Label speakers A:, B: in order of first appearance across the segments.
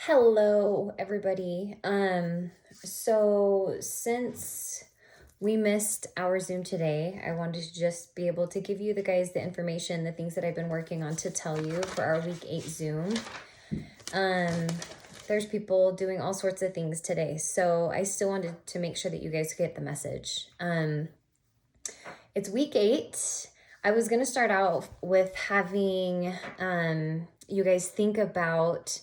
A: Hello, everybody. So since we missed our Zoom today, I wanted to just be able to give you the guys the information, the things that I've been working on to tell you for our week 8 Zoom. Um, there's people doing all sorts of things today, so I still wanted to make sure that you guys get the message. It's week 8. I was gonna start out with having you guys think about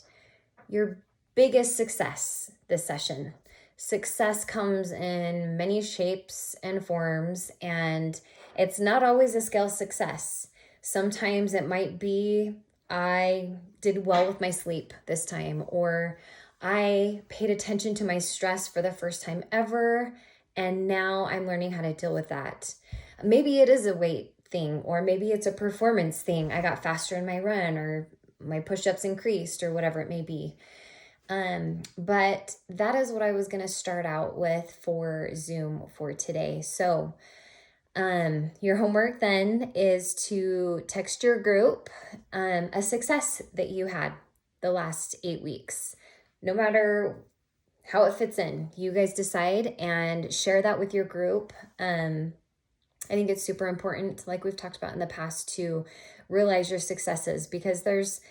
A: your biggest success this session. Success comes in many shapes and forms, and it's not always a scale success. Sometimes it might be I did well with my sleep this time, or I paid attention to my stress for the first time ever, and now I'm learning how to deal with that. Maybe it is a weight thing, or maybe it's a performance thing. I got faster in my run, or my push-ups increased, or whatever it may be. But that is what I was going to start out with for Zoom for today. So, your homework then is to text your group, a success that you had the last 8 weeks, no matter how it fits in. You guys decide and share that with your group. I think it's super important, like we've talked about in the past, to realize your successes, because there's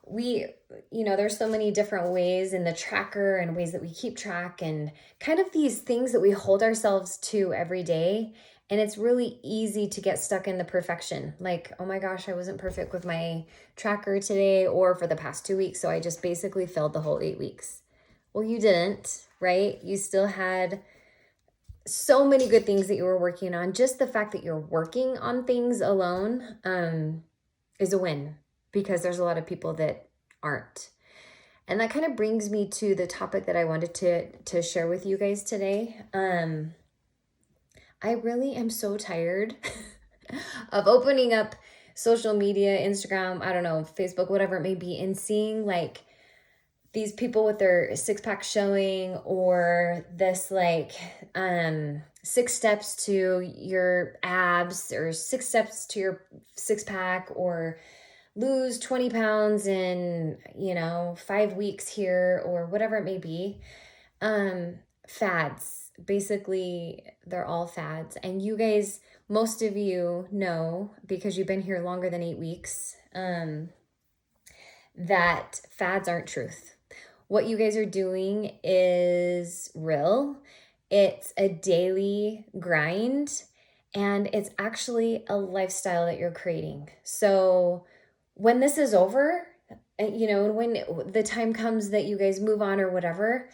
A: so many different ways in the tracker and ways that we keep track and kind of these things that we hold ourselves to every day. And it's really easy to get stuck in the perfection. Like, oh my gosh, I wasn't perfect with my tracker today or for the past 2 weeks. So I just basically failed the whole 8 weeks. Well, you didn't, right? You still had so many good things that you were working on. Just the fact that you're working on things alone is a win, because there's a lot of people that aren't. And that kind of brings me to the topic that I wanted to share with you guys today. I really am so tired of opening up social media, Instagram, I don't know, Facebook, whatever it may be, and seeing like these people with their six-pack showing, or this like 6 steps to your abs, or 6 steps to your six-pack, or lose 20 pounds in 5 weeks here, or whatever it may be. Fads, basically, they're all fads. And you guys, most of you know, because you've been here longer than 8 weeks, that fads aren't truth. What you guys are doing is real. It's a daily grind, and it's actually a lifestyle that you're creating. So when this is over, when the time comes that you guys move on or whatever,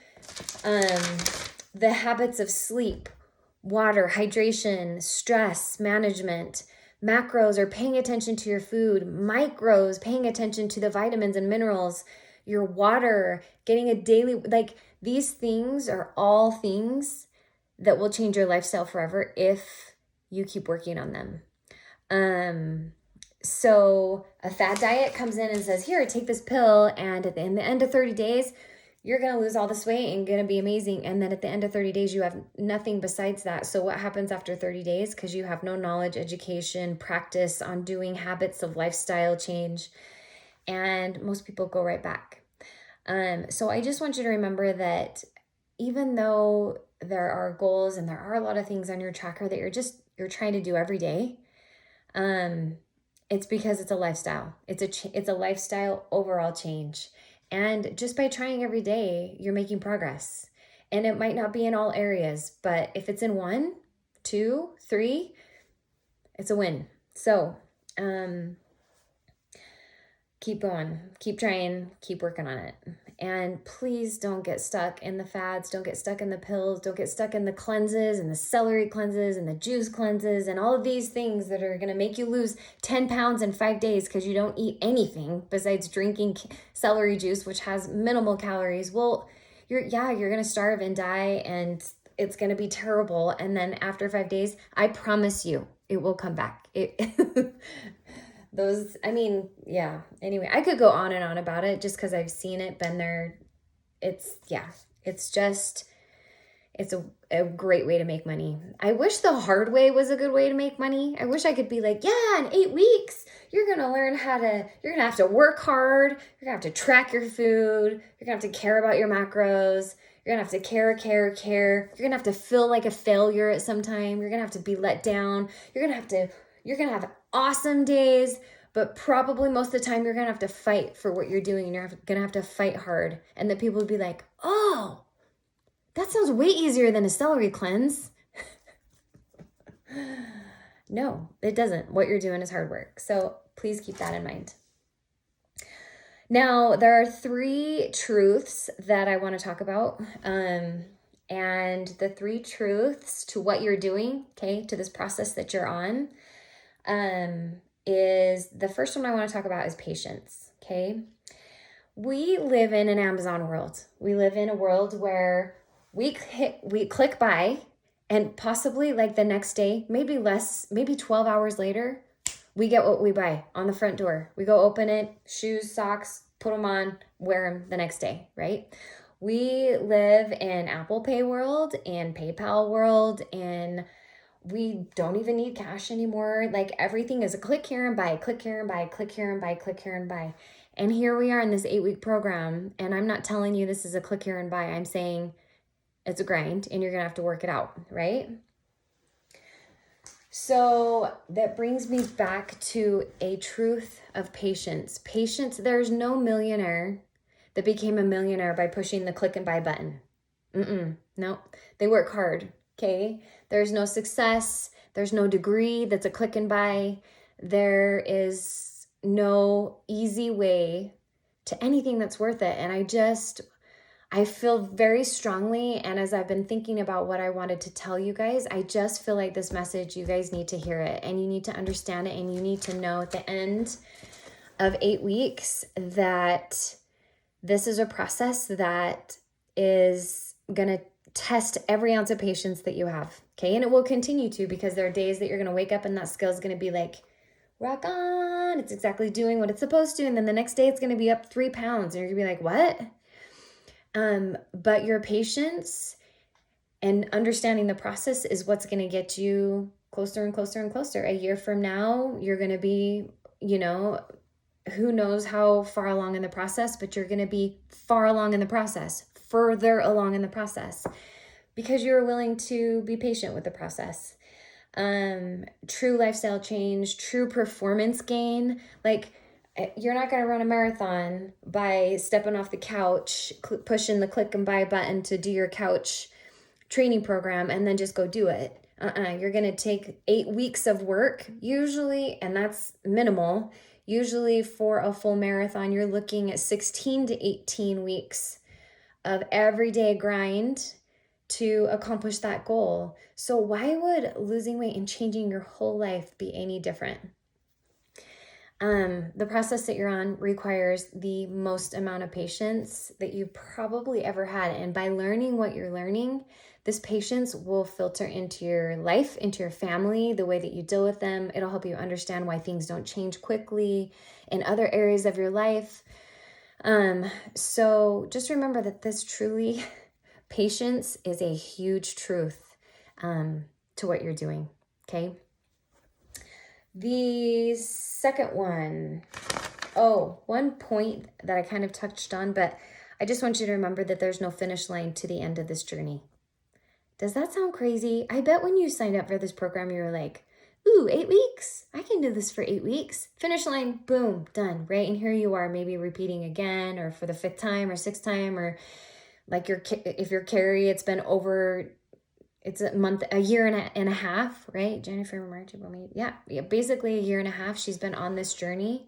A: the habits of sleep, water, hydration, stress management, macros, or paying attention to your food, micros, paying attention to the vitamins and minerals, your water, getting a daily, like, these things are all things that will change your lifestyle forever if you keep working on them. So a fad diet comes in and says, here, take this pill, and at the end of 30 days, you're going to lose all this weight and going to be amazing. And then at the end of 30 days, you have nothing besides that. So what happens after 30 days? Because you have no knowledge, education, practice on doing habits of lifestyle change. And most people go right back. So I just want you to remember that even though there are goals and there are a lot of things on your tracker that you're trying to do every day, it's because it's a lifestyle. It's a lifestyle overall change. And just by trying every day, you're making progress. And it might not be in all areas, but if it's in 1, 2, 3, it's a win. So, keep going, keep trying, keep working on it. And please don't get stuck in the fads. Don't get stuck in the pills. Don't get stuck in the cleanses and the celery cleanses and the juice cleanses and all of these things that are going to make you lose 10 pounds in 5 days because you don't eat anything besides drinking celery juice, which has minimal calories. Well, you're going to starve and die, and it's going to be terrible. And then after 5 days, I promise you, it will come back. Anyway, I could go on and on about it just because I've seen it, been there. It's It's a great way to make money. I wish the hard way was a good way to make money. I wish I could be like, yeah, in 8 weeks, you're going to learn you're going to have to work hard. You're going to have to track your food. You're going to have to care about your macros. You're going to have to care. You're going to have to feel like a failure at some time. You're going to have to be let down. You're going to have awesome days, but probably most of the time you're going to have to fight for what you're doing, and you're going to have to fight hard. And then people would be like, oh, that sounds way easier than a celery cleanse. No, it doesn't. What you're doing is hard work. So please keep that in mind. Now, there are 3 truths that I want to talk about. And the 3 truths to what you're doing, okay, to this process that you're on, is the first one I want to talk about is patience, okay? We live in an Amazon world. We live in a world where we click buy, and possibly like the next day, maybe less, maybe 12 hours later, we get what we buy on the front door. We go open it, shoes, socks, put them on, wear them the next day, right? We live in Apple Pay world and PayPal world, and we don't even need cash anymore. Like everything is a click here and buy, click here and buy, click here and buy, click here and buy. And here we are in this 8-week program, and I'm not telling you this is a click here and buy. I'm saying it's a grind, and you're going to have to work it out, right? So that brings me back to a truth of patience. Patience, there's no millionaire that became a millionaire by pushing the click and buy button. No, they work hard, okay? There's no success. There's no degree that's a click and buy. There is no easy way to anything that's worth it. And I feel very strongly, and as I've been thinking about what I wanted to tell you guys, I just feel like this message, you guys need to hear it, and you need to understand it, and you need to know at the end of 8 weeks that this is a process that is going to test every ounce of patience that you have, okay? And it will continue to, because there are days that you're going to wake up and that skill is going to be like, rock on, it's exactly doing what it's supposed to, and then the next day it's going to be up 3 pounds, and you're going to be like, what? But your patience and understanding the process is what's going to get you closer and closer and closer. A year from now, you're going to be, who knows how far along in the process, but you're going to be far along in the process, further along in the process, because you're willing to be patient with the process. True lifestyle change, true performance gain, like, you're not going to run a marathon by stepping off the couch, pushing the click and buy button to do your couch training program and then just go do it. You're going to take 8 weeks of work usually, and that's minimal. Usually for a full marathon, you're looking at 16 to 18 weeks of everyday grind to accomplish that goal. So why would losing weight and changing your whole life be any different? The process that you're on requires the most amount of patience that you probably ever had. And by learning what you're learning, this patience will filter into your life, into your family, the way that you deal with them. It'll help you understand why things don't change quickly in other areas of your life. So just remember that this truly, patience is a huge truth to what you're doing, okay? The second one, one point that I kind of touched on, but I just want you to remember that there's no finish line to the end of this journey. Does that sound crazy? I bet when you signed up for this program, you were like, ooh, 8 weeks. I can do this for 8 weeks. Finish line, boom, done, right? And here you are, maybe repeating again, or for the 5th time or 6th time, or like if you're Carrie, it's been over, it's a year and a half, right? January, March, April, May. Yeah, basically a year and a half she's been on this journey.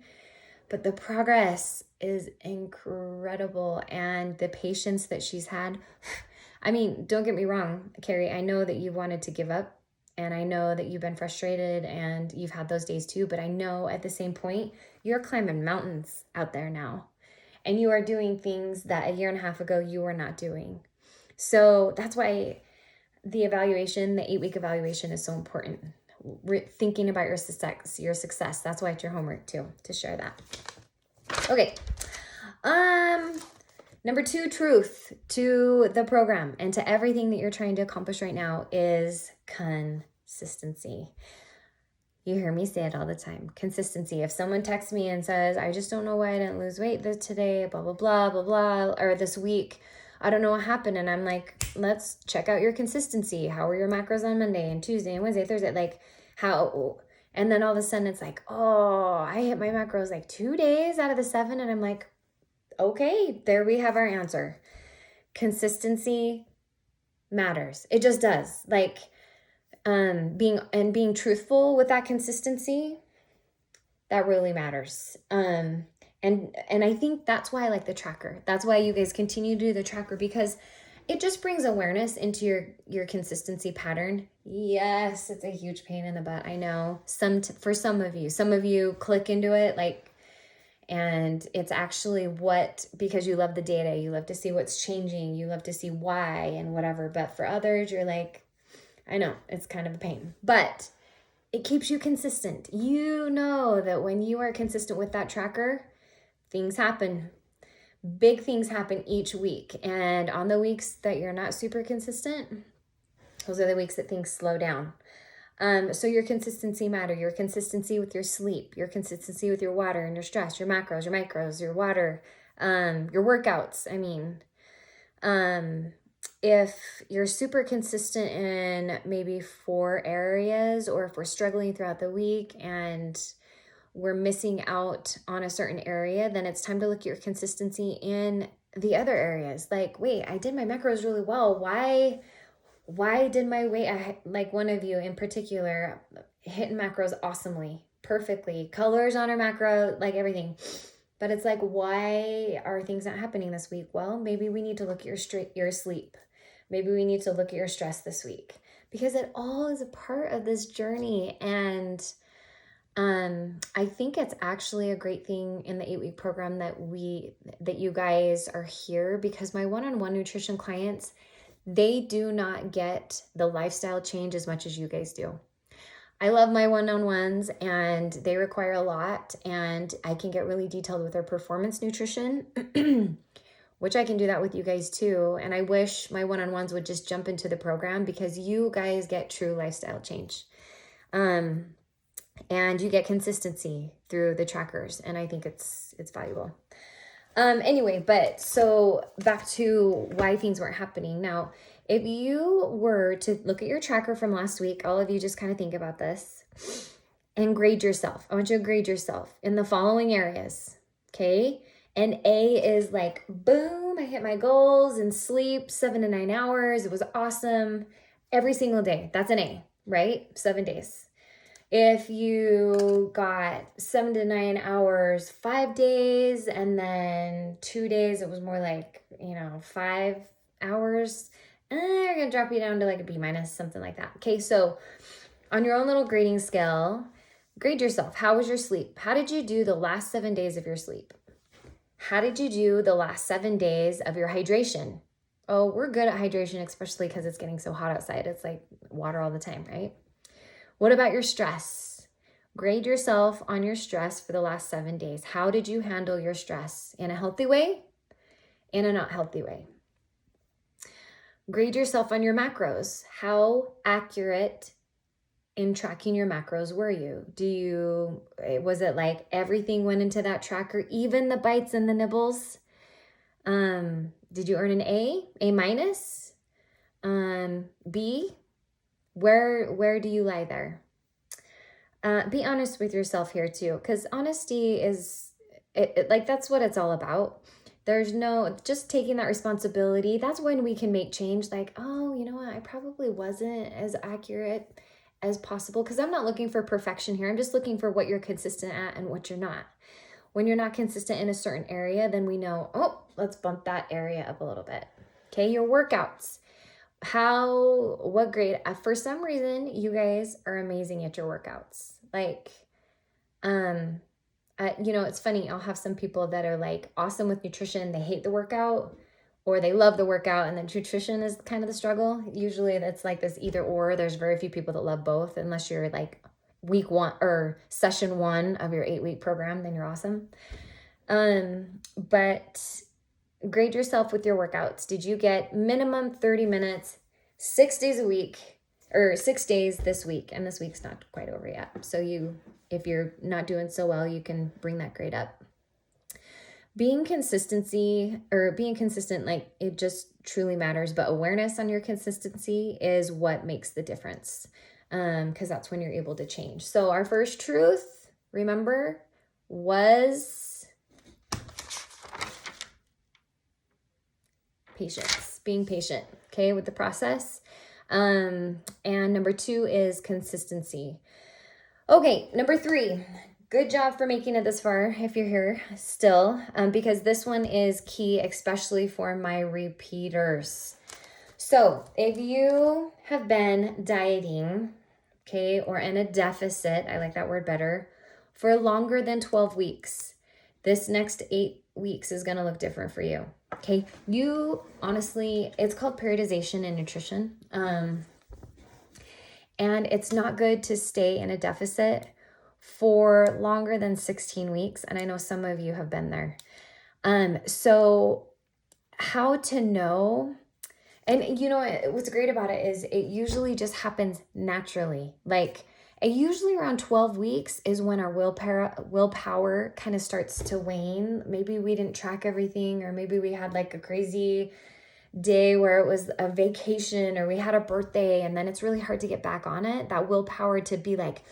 A: But the progress is incredible, and the patience that she's had. I mean, don't get me wrong, Carrie, I know that you wanted to give up, and I know that you've been frustrated and you've had those days too, but I know at the same point, you're climbing mountains out there now, and you are doing things that a year and a half ago you were not doing. So that's why the evaluation, the 8-week evaluation, is so important. Thinking about your success. That's why it's your homework too, to share that. Okay. Number 2 truth to the program and to everything that you're trying to accomplish right now is consistency. You hear me say it all the time. Consistency. If someone texts me and says, I just don't know why I didn't lose weight today, blah, blah, blah, blah, blah, or this week, I don't know what happened. And I'm like, let's check out your consistency. How are your macros on Monday and Tuesday and Wednesday, Thursday? Like how, and then all of a sudden it's like, oh, I hit my macros like 2 days out of the 7. And I'm like, okay, there we have our answer. Consistency matters. It just does. Like, being truthful with that consistency, that really matters. And I think that's why I like the tracker. That's why you guys continue to do the tracker, because it just brings awareness into your consistency pattern. Yes, it's a huge pain in the butt. I know. For some of you click into it, like, and it's actually because you love the data, you love to see what's changing, you love to see why and whatever. But for others, you're like, I know it's kind of a pain, but it keeps you consistent. You know that when you are consistent with that tracker, things happen. Big things happen each week. And on the weeks that you're not super consistent, those are the weeks that things slow down. So your consistency matter, your consistency with your sleep, your consistency with your water and your stress, your macros, your micros, your water, your workouts. I mean, if you're super consistent in maybe 4 areas, or if we're struggling throughout the week and we're missing out on a certain area, then it's time to look at your consistency in the other areas. Like, wait, I did my macros really well. Why did my weight, like one of you in particular, hitting macros awesomely, perfectly, colors on her macro, like everything. But it's like, why are things not happening this week? Well, maybe we need to look at your sleep. Maybe we need to look at your stress this week, because it all is a part of this journey. And I think it's actually a great thing in the 8-week program that you guys are here, because my one-on-one nutrition clients, they do not get the lifestyle change as much as you guys do. I love my one-on-ones, and they require a lot, and I can get really detailed with their performance nutrition, which I can do that with you guys too. And I wish my one-on-ones would just jump into the program, because you guys get true lifestyle change. And you get consistency through the trackers, and I think it's valuable. Anyway, but so back to why things weren't happening. Now, if you were to look at your tracker from last week, all of you just kind of think about this and grade yourself. I want you to grade yourself in the following areas, okay? And A is like, boom, I hit my goals and sleep 7 to 9 hours. It was awesome every single day. That's an A, right? 7 days. If you got 7 to 9 hours, 5 days, and then 2 days, it was more like, 5 hours, you're going to drop you down to like a B minus, something like that. Okay, so on your own little grading scale, grade yourself. How was your sleep? How did you do the last 7 days of your sleep? How did you do the last 7 days of your hydration? Oh, we're good at hydration, especially because it's getting so hot outside. It's like water all the time, right? What about your stress? Grade yourself on your stress for the last 7 days. How did you handle your stress? In a healthy way? In a not healthy way? Grade yourself on your macros. How accurate in tracking your macros were you? Was it like everything went into that tracker, even the bites and the nibbles? Did you earn an A minus, B? Where do you lie there? Be honest with yourself here too, because honesty is like, that's what it's all about. There's just taking that responsibility. That's when we can make change. Like, oh, you know what? I probably wasn't as accurate as possible, because I'm not looking for perfection here. I'm just looking for what you're consistent at and what you're not. When you're not consistent in a certain area, then we know, oh, let's bump that area up a little bit. Okay, your workouts. What grade? For some reason, you guys are amazing at your workouts. Like, it's funny. I'll have some people that are like awesome with nutrition. They hate the workout, or they love the workout, and then nutrition is kind of the struggle. Usually that's like this either or. There's very few people that love both, unless you're like week 1 or session 1 of your 8-week program, then you're awesome. But grade yourself with your workouts. Did you get minimum 30 minutes, 6 days a week, or 6 days this week? And this week's not quite over yet. So if you're not doing so well, you can bring that grade up. Being consistent, like it just truly matters, but awareness on your consistency is what makes the difference. Because that's when you're able to change. So our first truth, remember, was patience, being patient, okay, with the process. And number 2 is consistency. Okay, number 3, good job for making it this far if you're here still, because this one is key, especially for my repeaters. So if you have been dieting, okay, or in a deficit, I like that word better, for longer than 12 weeks, this next 8 weeks is going to look different for you. Okay, you honestly, it's called periodization in nutrition. And it's not good to stay in a deficit for longer than 16 weeks. And I know some of you have been there. So how to know, and you know, what's great about it is it usually just happens naturally. Like usually around 12 weeks is when our willpower kind of starts to wane. Maybe we didn't track everything, or maybe we had like a crazy day where it was a vacation, or we had a birthday, and then it's really hard to get back on it. That willpower to be like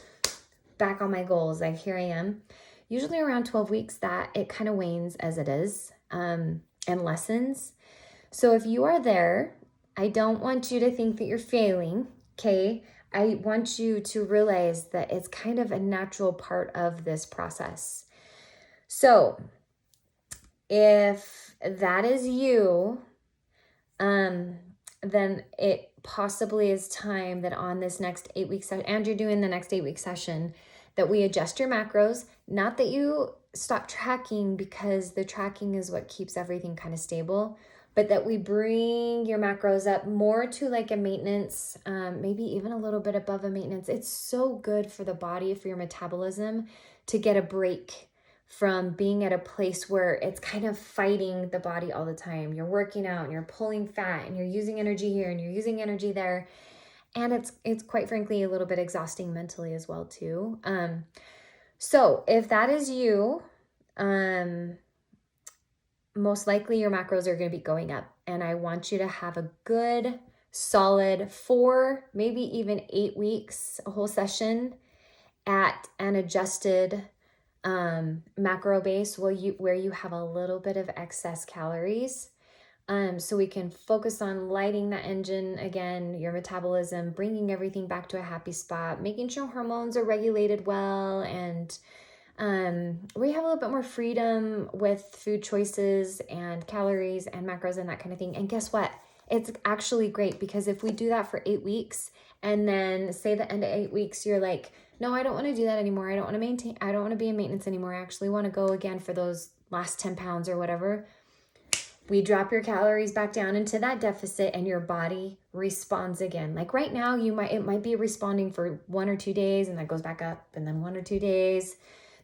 A: back on my goals, like here I am. Usually around 12 weeks that it kind of wanes as it is, and lessens. So if you are there, I don't want you to think that you're failing, okay? I want you to realize that it's kind of a natural part of this process. So if that is you, then it possibly is time that on this next 8 week session, and you're doing the next 8 week session, that we adjust your macros. Not that you stop tracking, because the tracking is what keeps everything kind of stable, but that we bring your macros up more to like a maintenance, maybe even a little bit above a maintenance. It's so good for the body, for your metabolism, to get a break from being at a place where it's kind of fighting the body all the time. You're working out and you're pulling fat and you're using energy here and you're using energy there. And it's quite frankly a little bit exhausting mentally as well too. So if that is you, most likely your macros are going to be going up. And I want you to have a good, solid 4, maybe even 8 weeks, a whole session at an adjusted macro base where you have a little bit of excess calories, so we can focus on lighting that engine again, your metabolism, bringing everything back to a happy spot, making sure hormones are regulated well, and we have a little bit more freedom with food choices and calories and macros and that kind of thing. And guess what? It's actually great, because if we do that for 8 weeks, and then say the end of 8 weeks, you're like, no, I don't want to do that anymore. I don't want to be in maintenance anymore. I actually want to go again for those last 10 pounds or whatever. We drop your calories back down into that deficit, and your body responds again. Like right now, it might be responding for 1 or 2 days, and that goes back up, and then 1 or 2 days,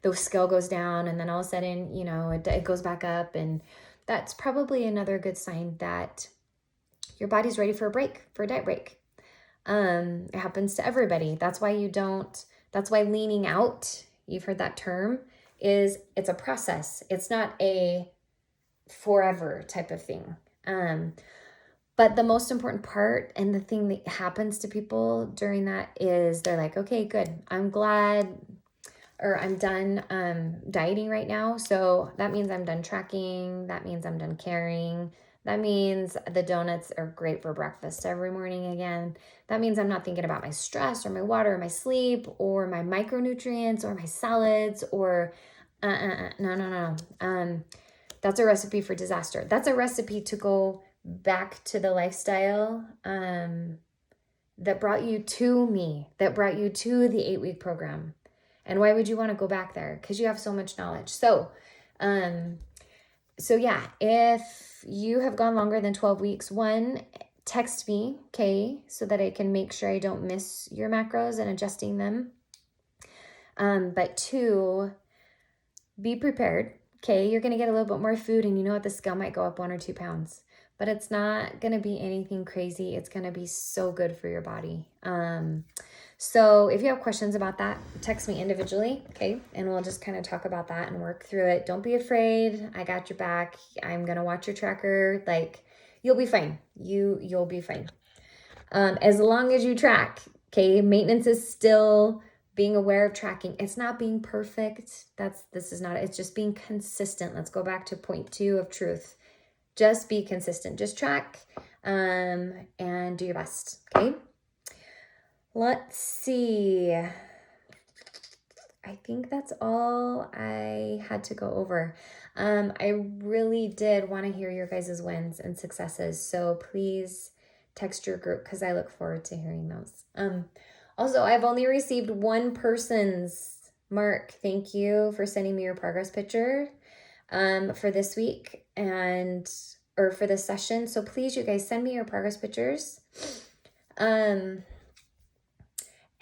A: the scale goes down, and then all of a sudden, it goes back up. And that's probably another good sign that your body's ready for a diet break. It happens to everybody. That's why leaning out, you've heard that term, it's a process. It's not a forever type of thing. But the most important part, and the thing that happens to people during that, is they're like, okay, good. I'm glad, or I'm done dieting right now. So that means I'm done tracking. That means I'm done caring. That means the donuts are great for breakfast every morning again. That means I'm not thinking about my stress or my water or my sleep or my micronutrients or my salads or no. That's a recipe for disaster. That's a recipe to go back to the lifestyle that brought you to me, that brought you to the 8 week program. And why would you want to go back there? Because you have so much knowledge. So yeah, if you have gone longer than 12 weeks, 1, text me, okay, so that I can make sure I don't miss your macros and adjusting them. But 2, be prepared, Okay, you're going to get a little bit more food, and you know what? The scale might go up 1 or 2 pounds, but it's not going to be anything crazy. It's going to be so good for your body. So if you have questions about that, text me individually, okay? And we'll just kind of talk about that and work through it. Don't be afraid. I got your back. I'm going to watch your tracker. Like, you'll be fine. You'll be fine. As long as you track, okay? Maintenance is still being aware of tracking. It's not being perfect. It's just being consistent. Let's go back to point 2 of truth. Just be consistent. Just track and do your best, okay? Let's see. I think that's all I had to go over. I really did want to hear your guys' wins and successes. So please text your group because I look forward to hearing those. Also, I've only received one person's. Mark, thank you for sending me your progress picture for this week or for this session. So please, you guys, send me your progress pictures.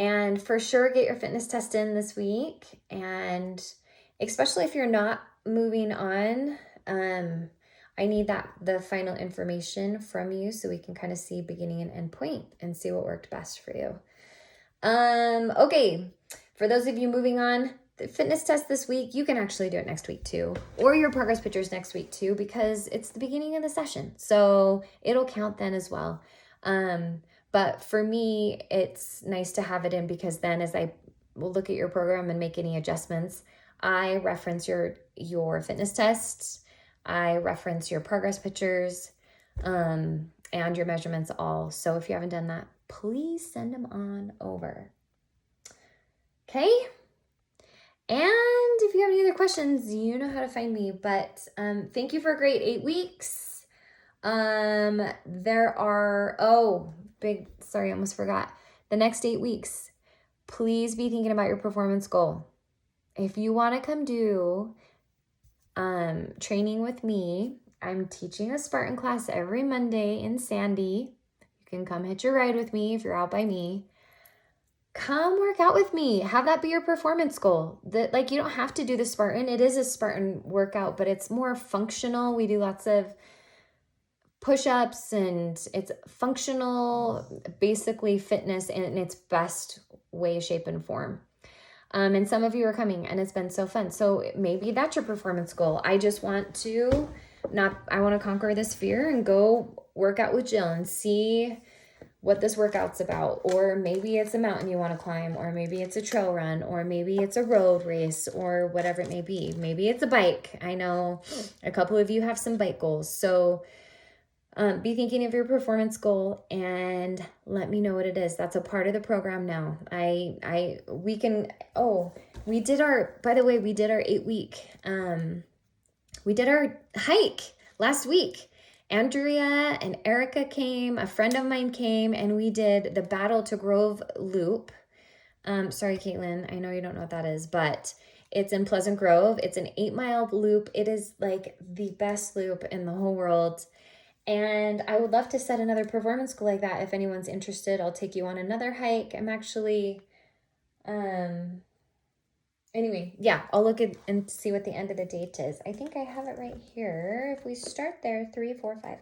A: And for sure, get your fitness test in this week. And especially if you're not moving on, I need the final information from you so we can kind of see beginning and end point and see what worked best for you. Okay, for those of you moving on, the fitness test this week, you can actually do it next week too, or your progress pictures next week too, because it's the beginning of the session. So it'll count then as well. But for me, it's nice to have it in because then as I will look at your program and make any adjustments, I reference your fitness tests, I reference your progress pictures, and your measurements all. So if you haven't done that, please send them on over. Okay? And if you have any other questions, you know how to find me. But thank you for a great 8 weeks. There are, sorry, I almost forgot. The next 8 weeks, please be thinking about your performance goal. If you want to come do training with me, I'm teaching a Spartan class every Monday in Sandy. You can come hitch a ride with me if you're out by me. Come work out with me. Have that be your performance goal. You don't have to do the Spartan. It is a Spartan workout, but it's more functional. We do lots of push-ups and it's functional, basically fitness in its best way, shape, and form. And some of you are coming and it's been so fun. So maybe that's your performance goal. I just want to conquer this fear and go work out with Jill and see what this workout's about. Or maybe it's a mountain you want to climb, or maybe it's a trail run, or maybe it's a road race, or whatever it may be. Maybe it's a bike. I know a couple of you have some bike goals. So be thinking of your performance goal and let me know what it is. That's a part of the program now. We did our 8-week, we did our hike last week. Andrea and Erica came, a friend of mine came, and we did the Battle to Grove Loop. Sorry, Caitlin, I know you don't know what that is, but it's in Pleasant Grove. It's an 8-mile loop. It is like the best loop in the whole world. And I would love to set another performance goal like that. If anyone's interested, I'll take you on another hike. I'm actually, anyway, yeah, I'll look at and see what the end of the date is. I think I have it right here. If we start there, 3, 4, 5,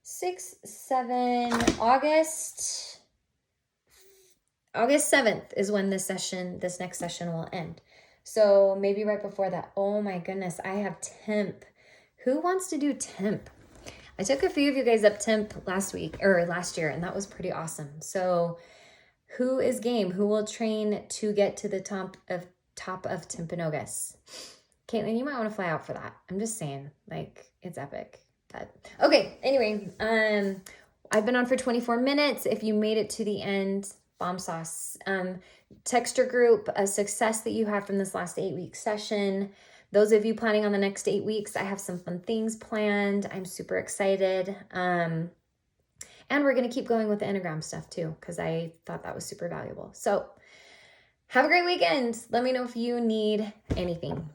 A: 6, 7, August 7th is when this next session will end. So maybe right before that. Oh my goodness, I have temp. Who wants to do temp? I took a few of you guys up temp last year, and that was pretty awesome. So who is game? Who will train to get to the top of Timpanogos? Caitlin, you might want to fly out for that. I'm just saying, it's epic. But okay, anyway, I've been on for 24 minutes. If you made it to the end, bomb sauce. Text your group a success that you had from this last 8-week session. Those of you planning on the next 8 weeks, I have some fun things planned. I'm super excited. And we're going to keep going with the Enneagram stuff too, because I thought that was super valuable. So have a great weekend. Let me know if you need anything.